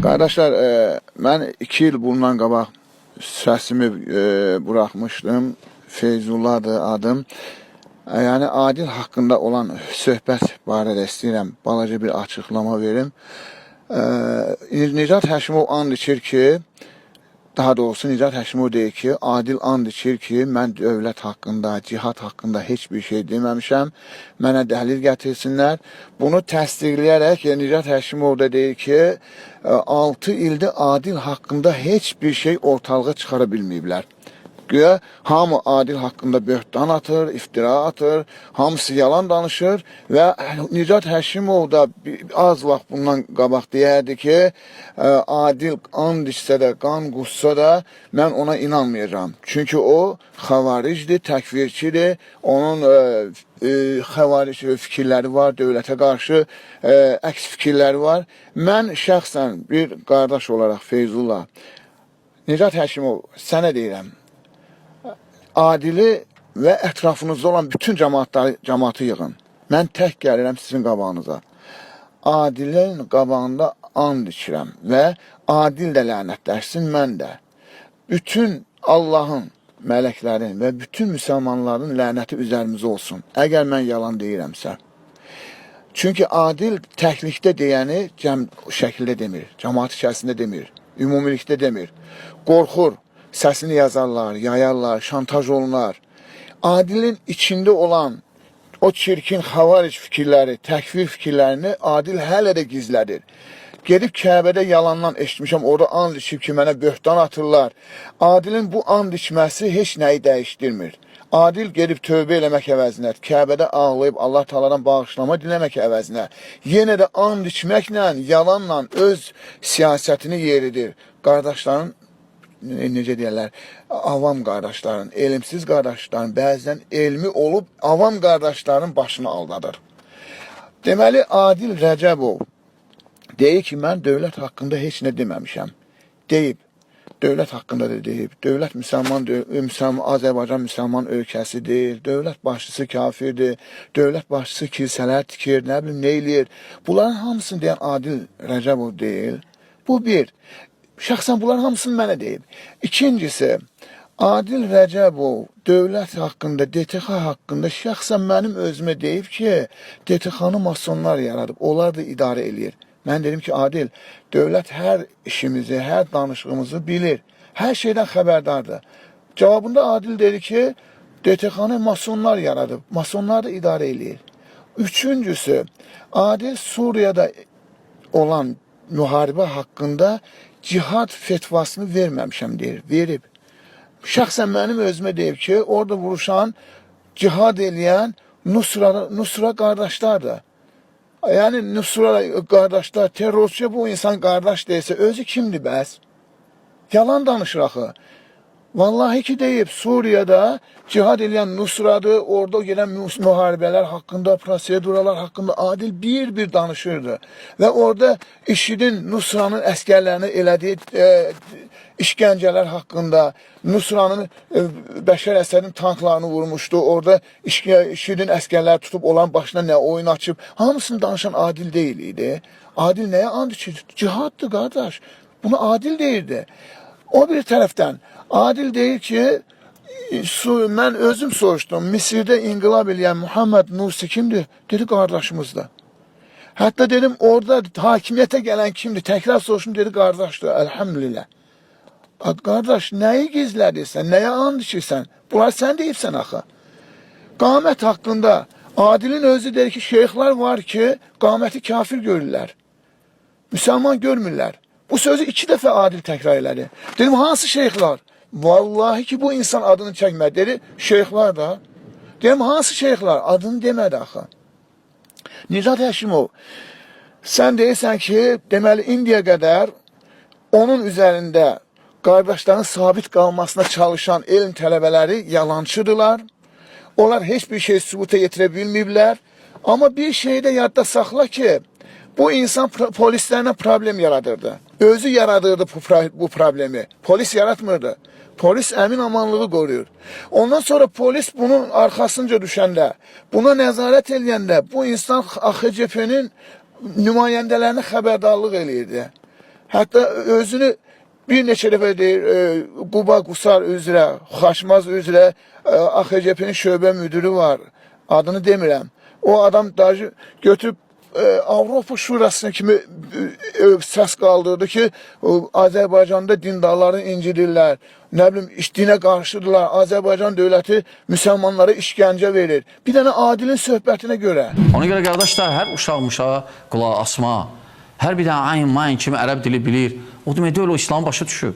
Kardeşler, ben 2 yıl bundan qabaq səsimi buraxmışdım. Feyzullah'dır adım. Yani adil hakkında olan söhbət barədə istəyirəm balaca bir açıqlama verim. Nicat Həşimov and içir ki, daha doğrusu Nicat Həşimov deyir ki, adil and içir ki, mən dövlət haqqında, cihad haqqında heç bir şey deməmişəm. Mənə dəhlil gətirsinlər. Bunu təsdiqləyərək Nicat Həşimov da deyir ki, 6 ildir adil haqqında heç bir şey ortalığa çıxara bilməyiblər. Güya hamı adil haqqında böhtan atır, iftira atır, hamısı yalan danışır və Nicat Həşimov da az vaxt bundan qabaq deyərdi ki, adil and içsə də, qan qussa da mən ona inanmayacağım. Çünki o xavaricdir, təkvirçidir, onun xavaric fikirləri var, dövlətə qarşı əks fikirləri var. Mən şəxsən bir qardaş olaraq Feyzullah, Nicat Həşimov sənə deyirəm, adili və ətrafınızda olan bütün cəmaatı yığın. Mən tək gəlirəm sizin qabağınıza. Adilin qabağında and içirəm və adil də lənətləşsin, mən də. Bütün Allahın, mələklərin və bütün müsəlmanların lənəti üzərimizə olsun. Əgər mən yalan deyirəmsə. Çünki adil təklikdə deyəni cəm şəkildə demir, cəmaat içərisində demir, ümumilikdə demir. Qorxur. Səsini yazarlar, yayarlar, şantaj olunar. Adilin içində olan o çirkin xavaric fikirləri, təkvir fikirlərini adil hələ də gizlədir. Gedib Kəbədə yalandan eşitmişəm, orada and içib ki, mənə böhtan atırlar. Adilin bu and içməsi heç nəyi dəyişdirmir. Adil gedib tövbə eləmək əvəzinə, Kəbədə ağlayıb Allah Taala'dan bağışlama diləmək əvəzinə, yenə də and içməklə, yalanla öz siyasətini yeridir. Qardaşların necə deyərlər, avam qardaşların, elmsiz qardaşların, bəzən elmi olub avam qardaşların başını aldadır. Deməli, Adil Rəcəbov deyir ki, mən dövlət haqqında heç nə deməmişəm. Deyib, dövlət haqqında da deyib, dövlət Azərbaycan müsəlman ölkəsidir, dövlət başçısı kafirdir, dövlət başçısı kilsələr tikir, nə bilim, nə eləyir. Bunların hamısını deyən Adil Rəcəbov deyil. Bu bir. Şəxsən bunların hamısını mənə deyib. İkincisi, Adil Rəcəbov dövlət haqqında, DTX haqqında şəxsən mənim özümə deyib ki, DTX-nı masonlar yaradıb, onlar da idarə eləyir. Mən dedim ki, Adil, dövlət hər işimizi, hər danışığımızı bilir, hər şeydən xəbərdardır. Cavabında Adil dedi ki, DTX-nı masonlar yaradıb, masonlar da idarə eləyir. Üçüncüsü, Adil Suriyada olan müharibə haqqında cihad fetvasını verməmişəm deyir, verib. Şəxsən mənim özümə deyib ki, orada vuruşan, cihad eləyən Nusra qardaşlardır. Yəni Nusra qardaşlar, terrorçuya bu insan qardaş deyilsə, özü kimdir bəs? Yalan danışır axı. Vallahi ki deyib, Suriyada cihad eləyən Nusradır, orada gələn müharibələr haqqında, proseduralar haqqında Adil bir danışırdı. Və orada IŞİDin, Nusranın əskərlərini elədiyi işgəncələr haqqında, Nusranın Bəşər Əsədin tanklarını vurmuşdu, orada IŞİDin əskərləri tutub olan başına nə oyun açıb, hamısını danışan Adil deyil idi. Adil nəyə and içir? Cihaddır qardaş. Bunu Adil deyirdi. O bir tərəfdən Adil deyir ki, mən özüm soruşdum, Misirdə inqilab eləyən Muhammed Nursi kimdir? Dedi, qardaşımızdır. Hətta dedim, orada hakimiyyətə gələn kimdir? Təkrar soruşdum, dedi, qardaşdır, əlhamdülillah. Qardaş, nəyi gizlədirsən, nəyə and içirsən? Bunlar sən deyibsən axı. Qamət haqqında Adilin özü deyir ki, şeyxlər var ki, qaməti kafir görürlər. Müsəlman görmürlər. Bu sözü 2 dəfə Adil təkrar elədi. Dedim, hansı şeyxlər? Vallahi ki, bu insan adını çəkmədi. Dedi, şeyxlər da. Dedim, hansı şeyxlər? Adını demədi axı. Nicat Həşimov, sən deyirsən ki, deməli, indiyə qədər onun üzərində qardaşların sabit qalmasına çalışan elm tələbələri yalancıdırlar. Onlar heç bir şey sübuta yetirə bilməyiblər. Amma bir şeyi də yadda saxla ki, bu insan polislərlə problem yaradırdı. Özü yaradırdı bu problemi. Polis yaratmırdı. Polis əmin amanlığı qoruyur. Ondan sonra polis bunun arxasınca düşəndə, buna nəzarət eləyəndə bu insan AXCP-nin nümayəndələrini xəbərdarlıq eləyirdi. Hətta özünü bir neçə dəfə deyir, Quba Qusar üzrə, Xaçmaz üzrə AXCP-nin şöbə müdürü var. Adını demirəm. O adam daha götürüb Avropa Şurasına kimi səs qaldırdı ki, Azərbaycanda dindarları incidirlər, nə bilim, dinə qarşıdırlar, Azərbaycan dövləti müsəlmanlara işgəncə verir. Bir dənə Adilin söhbətinə görə. Ona görə qardaşlar, hər uşaq qulaq asma, hər bir dənə ayn, mayn kimi ərəb dili bilir. O demək deyil, o İslamı başa düşüb.